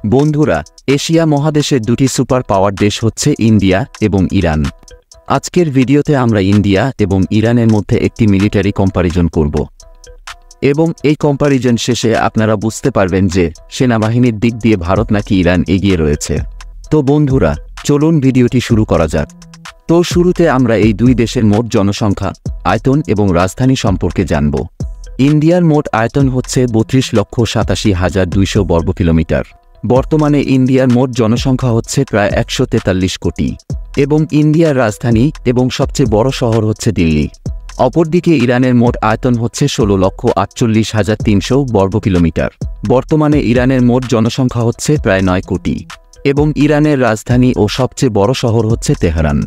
বন্ধুরা, এশিয়া মহাদেশের দুটি সুপার পাওয়ার দেশ হচ্ছে ইন্ডিয়া এবং ইরান। আজকের ভিডিওতে আমরা ইন্ডিয়া এবং ইরানের মধ্যে একটি মিলিটারি কম্প্যারিজন করব এবং এই কম্প্যারিজন শেষে আপনারা বুঝতে পারবেন যে সেনাবাহিনীর দিক দিয়ে ভারত নাকি ইরান এগিয়ে রয়েছে। তো বন্ধুরা, চলুন ভিডিওটি শুরু করা যাক। তো শুরুতে আমরা এই দুই দেশের মোট জনসংখ্যা, আয়তন এবং রাজধানী সম্পর্কে জানব। ইন্ডিয়ার মোট আয়তন হচ্ছে 32,87,200 বর্গ কিলোমিটার। বর্তমানে ইন্ডিয়ার মোট জনসংখ্যা হচ্ছে প্রায় 143 কোটি এবং ইন্ডিয়ার রাজধানী এবং সবচেয়ে বড় শহর হচ্ছে দিল্লি। অপরদিকে ইরানের মোট আয়তন হচ্ছে 16,48,300 বর্গ কিলোমিটার। বর্তমানে ইরানের মোট জনসংখ্যা হচ্ছে প্রায় 9 কোটি এবং ইরানের রাজধানী ও সবচেয়ে বড় শহর হচ্ছে তেহরান।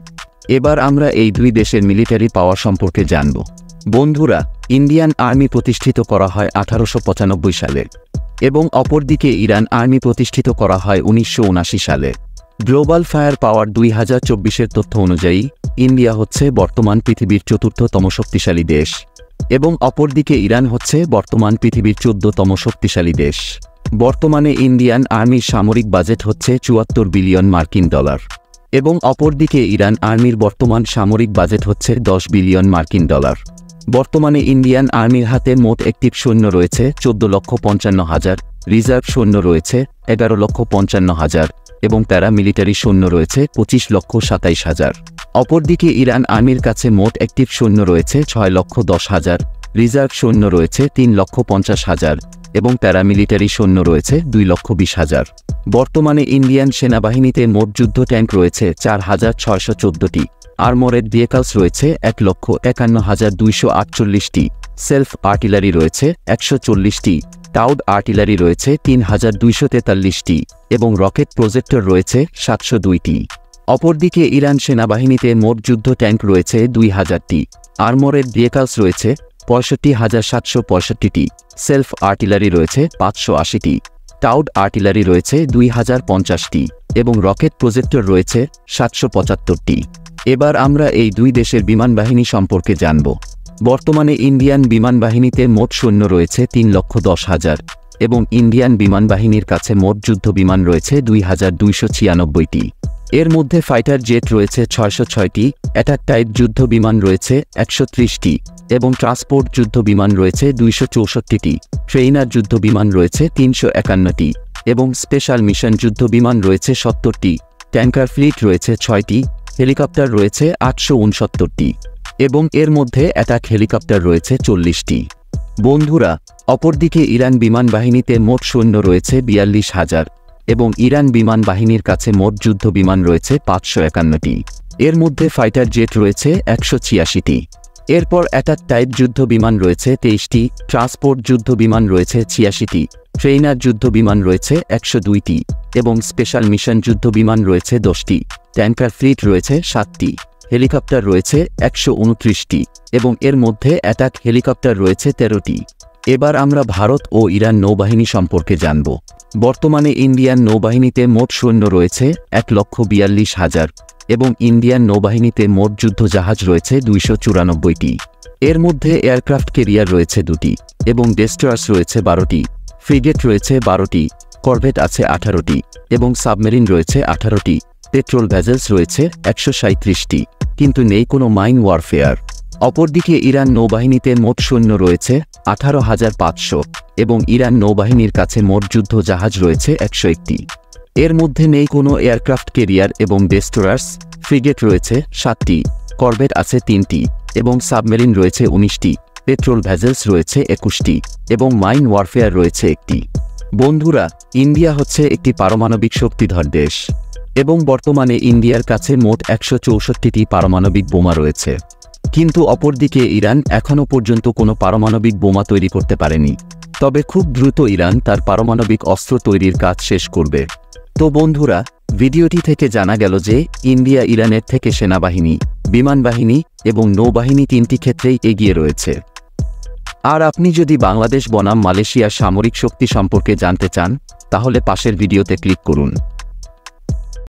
এবার আমরা এই দুই দেশের মিলিটারি পাওয়ার সম্পর্কে জানব। বন্ধুরা, ইন্ডিয়ান আর্মি প্রতিষ্ঠিত করা হয় 1895 সালে এবং অপরদিকে ইরান আর্মি প্রতিষ্ঠিত করা হয় 1979 সালে। গ্লোবাল ফায়ার পাওয়ার 2024-এর তথ্য অনুযায়ী ইন্ডিয়া হচ্ছে বর্তমান পৃথিবীর 4র্থতম শক্তিশালী দেশ এবং অপরদিকে ইরান হচ্ছে বর্তমান পৃথিবীর 14তম শক্তিশালী দেশ। বর্তমানে ইন্ডিয়ান আর্মির সামরিক বাজেট হচ্ছে 74 বিলিয়ন মার্কিন ডলার এবং অপরদিকে ইরান আর্মির বর্তমান সামরিক বাজেট হচ্ছে 10 বিলিয়ন মার্কিন ডলার। বর্তমানে ইন্ডিয়ান আর্মির হাতে মোট অ্যাক্টিভ সৈন্য রয়েছে 14,55,000, রিজার্ভ সৈন্য রয়েছে 11,55,000 এবং প্যারামিলিটারি সৈন্য রয়েছে 25,27,000। অপরদিকে ইরান আর্মির কাছে মোট অ্যাক্টিভ সৈন্য রয়েছে 6,10,000, রিজার্ভ সৈন্য রয়েছে 3,50,000 এবং প্যারামিলিটারি সৈন্য রয়েছে 2,20,000। বর্তমানে ইন্ডিয়ান সেনাবাহিনীতে মোট যুদ্ধ ট্যাঙ্ক রয়েছে 4,614টি, আর্মোরেড ভেহিকলস রয়েছে 1,51,248টি, সেলফ আর্টিলারি রয়েছে 140টি, টাউড আর্টিলারি রয়েছে 3,243টি এবং রকেট প্রজেক্টর রয়েছে 702টি। অপরদিকে ইরান সেনাবাহিনীতে মোট যুদ্ধ ট্যাঙ্ক রয়েছে 2,000টি, আর্মোরেড ভেহিকলস রয়েছে 65,765টি, সেলফ আর্টিলারি রয়েছে 580টি, টাউড আর্টিলারি রয়েছে 2,050টি এবং রকেট প্রজেক্টর রয়েছে 775টি। এবার আমরা এই দুই দেশের বিমান বাহিনী সম্পর্কে জানব। বর্তমানে ইন্ডিয়ান বিমান বাহিনীতে মোট সৈন্য রয়েছে 3,10,000 এবং ইন্ডিয়ান বিমান বাহিনীর কাছে মোট যুদ্ধ বিমান রয়েছে 2,296টি। এর মধ্যে ফাইটার জেট রয়েছে 606টি, অ্যাটাক টাইপ যুদ্ধ বিমান রয়েছে 130টি এবং ট্রান্সপোর্ট যুদ্ধ বিমান রয়েছে 264টি, ট্রেইনার যুদ্ধ বিমান রয়েছে 351টি এবং স্পেশাল মিশন যুদ্ধ বিমান রয়েছে 70টি। ট্যাঙ্কার ফ্লিট রয়েছে 6টি, হেলিকপ্টার রয়েছে 869টি এবং এর মধ্যে অ্যাটাক হেলিকপ্টার রয়েছে 40টি। বন্ধুরা, অপরদিকে ইরান বিমান বাহিনীতে মোট সৈন্য রয়েছে 42,000 এবং ইরান বিমান বাহিনীর কাছে মোট যুদ্ধ বিমান রয়েছে 551টি। এর মধ্যে ফাইটার জেট রয়েছে 186টি। এরপর অ্যাটাক টাইপ যুদ্ধ বিমান রয়েছে 23টি, ট্রান্সপোর্ট যুদ্ধ বিমান রয়েছে 86টি, ট্রেইনার যুদ্ধ বিমান রয়েছে 102টি এবং স্পেশাল মিশন যুদ্ধ বিমান রয়েছে 10টি। ট্যাঙ্কার ফ্লিট রয়েছে 7টি, হেলিকপ্টার রয়েছে 129টি এবং এর মধ্যে অ্যাটাক হেলিকপ্টার রয়েছে 13টি। এবার আমরা ভারত ও ইরান নৌবাহিনী সম্পর্কে জানব। বর্তমানে ইন্ডিয়ান নৌবাহিনীতে মোট সৈন্য রয়েছে 1,42,000 এবং ইন্ডিয়ান নৌবাহিনীতে মোট যুদ্ধ জাহাজ রয়েছে 294টি। এর মধ্যে এয়ারক্রাফট ক্যারিয়ার রয়েছে 2টি এবং ডেস্ট্রয়ার্স রয়েছে 12টি, ফ্রিগেট রয়েছে 12টি, করভেট আছে 18টি এবং সাবমেরিন রয়েছে 18টি। পেট্রোল ভেসেলস রয়েছে 137টি, কিন্তু নেই কোনো মাইন ওয়ারফেয়ার। অপরদিকে ইরান নৌবাহিনীতে মোট সৈন্য রয়েছে 18,500 এবং ইরান নৌবাহিনীর কাছে মোট যুদ্ধ জাহাজ রয়েছে 101টি। এর মধ্যে নেই কোনো এয়ারক্রাফট ক্যারিয়ার এবং ডেস্ট্রয়ার্স, ফ্রিগেট রয়েছে 7টি, করভেট আছে 3টি এবং সাবমেরিন রয়েছে 19টি, পেট্রোল ভেসেলস রয়েছে 21টি এবং মাইন ওয়ারফেয়ার রয়েছে 1টি। বন্ধুরা, ইন্ডিয়া হচ্ছে একটি পারমাণবিক শক্তিধর দেশ এবং বর্তমানে ইন্ডিয়ার কাছে মোট 164টি পারমাণবিক বোমা রয়েছে, কিন্তু অপরদিকে ইরান এখনও পর্যন্ত কোনো পারমাণবিক বোমা তৈরি করতে পারেনি। তবে খুব দ্রুত ইরান তার পারমাণবিক অস্ত্র তৈরির কাজ শেষ করবে। তো বন্ধুরা, ভিডিওটি থেকে জানা গেল যে ইন্ডিয়া ইরানের থেকে সেনাবাহিনী, বিমান বাহিনী এবং নৌবাহিনী 3টি ক্ষেত্রেই এগিয়ে রয়েছে। আর আপনি যদি বাংলাদেশ বনাম মালয়েশিয়ার সামরিক শক্তি সম্পর্কে জানতে চান, তাহলে পাশের ভিডিওতে ক্লিক করুন।